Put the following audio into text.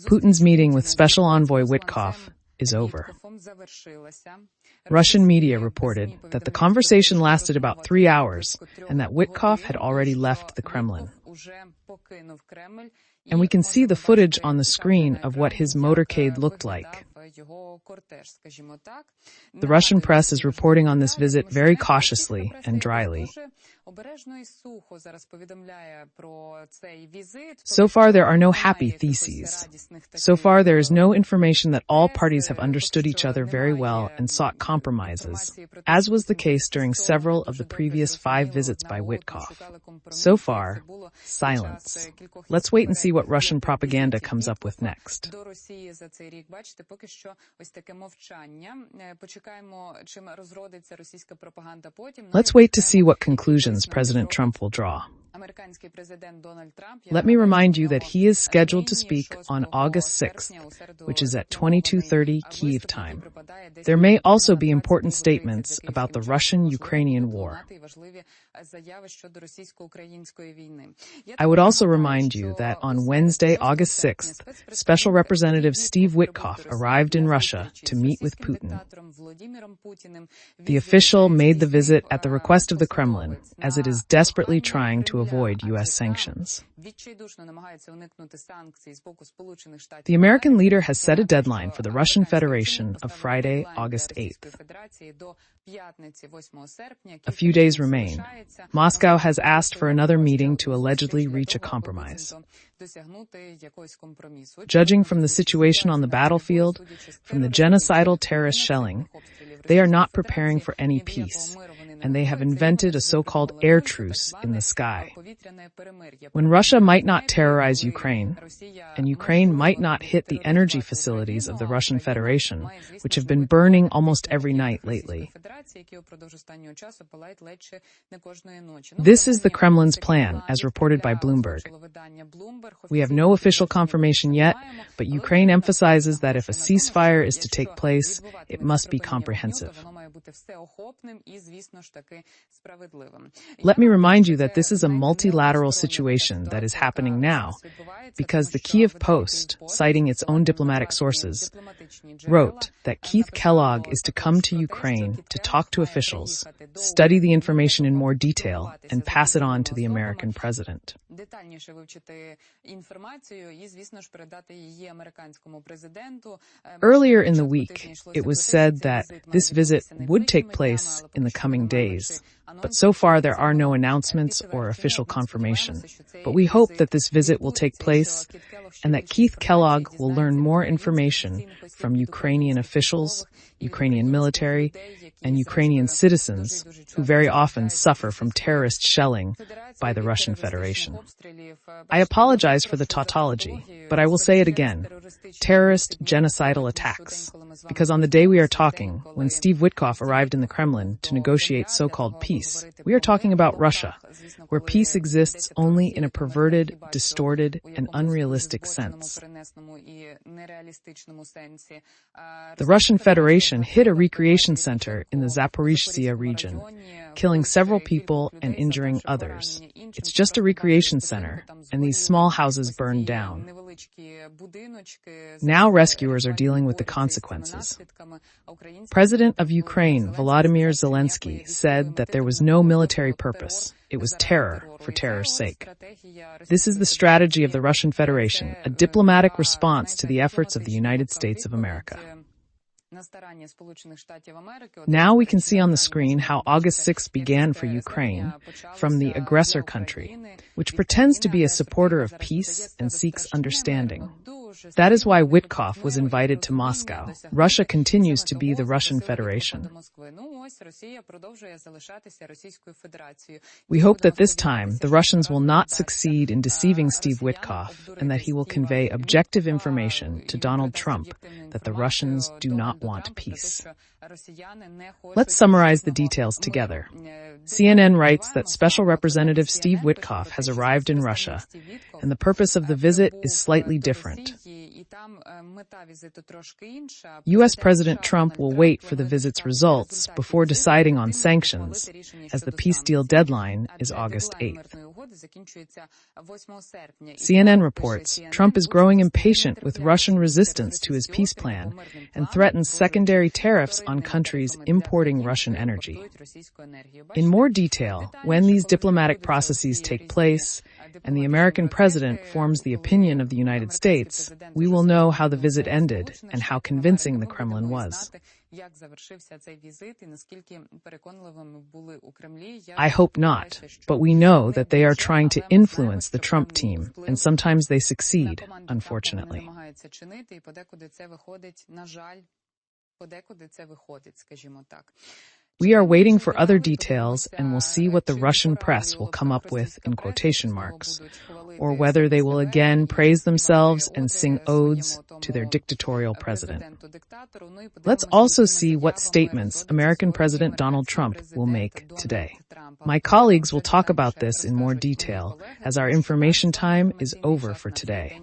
Putin's meeting with Special Envoy Witkoff is over. Russian media reported that the conversation lasted about 3 hours and that Witkoff had already left the Kremlin. And we can see the footage on the screen of what his motorcade looked like. The Russian press is reporting on this visit very cautiously and dryly. So far, there are no happy theses. So far, there is no information that all parties have understood each other very well and sought compromises, as was the case during several of the previous 5 visits by Witkoff. So far, silence. Let's wait and see what Russian propaganda comes up with next. Let's wait to see what conclusions President Trump will draw. Let me remind you that he is scheduled to speak on August 6th, which is at 22:30 Kyiv time. There may also be important statements about the Russian-Ukrainian war. I would also remind you that on Wednesday, August 6th, Special Representative Steve Witkoff arrived in Russia to meet with Putin. The official made the visit at the request of the Kremlin, as it is desperately trying to avoid U.S. sanctions. The American leader has set a deadline for the Russian Federation of Friday, August 8th. A few days remain. Moscow has asked for another meeting to allegedly reach a compromise. Judging from the situation on the battlefield, from the genocidal terrorist shelling, they are not preparing for any peace, and they have invented a so-called air truce in the sky. When Russia might not terrorize Ukraine, and Ukraine might not hit the energy facilities of the Russian Federation, which have been burning almost every night lately. This is the Kremlin's plan, as reported by Bloomberg. We have no official confirmation yet, but Ukraine emphasizes that if a ceasefire is to take place, it must be comprehensive. Let me remind you that this is a multilateral situation that is happening now, because the Kyiv Post, citing its own diplomatic sources, wrote that Keith Kellogg is to come to Ukraine to talk to officials, study the information in more detail, and pass it on to the American president. Earlier in the week, it was said that this visit would take place in the coming days, but so far there are no announcements or official confirmation. But we hope that this visit will take place and that Keith Kellogg will learn more information from Ukrainian officials, Ukrainian military, and Ukrainian citizens who very often suffer from terrorist shelling by the Russian Federation. I apologize for the tautology, but I will say it again. Terrorist genocidal attacks. Because on the day we are talking, when Steve Witkoff arrived in the Kremlin to negotiate so-called peace, we are talking about Russia, where peace exists only in a perverted, distorted, and unrealistic sense. The Russian Federation hit a recreation center in the Zaporizhzhia region, killing several people and injuring others. It's just a recreation center, and these small houses burned down. Now rescuers are dealing with the consequences. President of Ukraine, Vladimir Zelensky, said that there was no military purpose. It was terror for terror's sake. This is the strategy of the Russian Federation, a diplomatic response to the efforts of the United States of America. Now we can see on the screen how August 6th began for Ukraine from the aggressor country, which pretends to be a supporter of peace and seeks understanding. That is why Witkoff was invited to Moscow. Russia continues to be the Russian Federation. We hope that this time the Russians will not succeed in deceiving Steve Witkoff and that he will convey objective information to Donald Trump that the Russians do not want peace. Let's summarize the details together. CNN writes that Special Representative Steve Witkoff has arrived in Russia, and the purpose of the visit is slightly different. U.S. President Trump will wait for the visit's results before deciding on sanctions, as the peace deal deadline is August 8th. CNN reports Trump is growing impatient with Russian resistance to his peace plan and threatens secondary tariffs on countries importing Russian energy. In more detail, when these diplomatic processes take place and the American president forms the opinion of the United States, we will know how the visit ended and how convincing the Kremlin was. I hope not, but we know that they are trying to influence the Trump team, and sometimes they succeed, unfortunately. We are waiting for other details and will see what the Russian press will come up with in quotation marks, or whether they will again praise themselves and sing odes to their dictatorial president. Let's also see what statements American President Donald Trump will make today. My colleagues will talk about this in more detail, as our information time is over for today.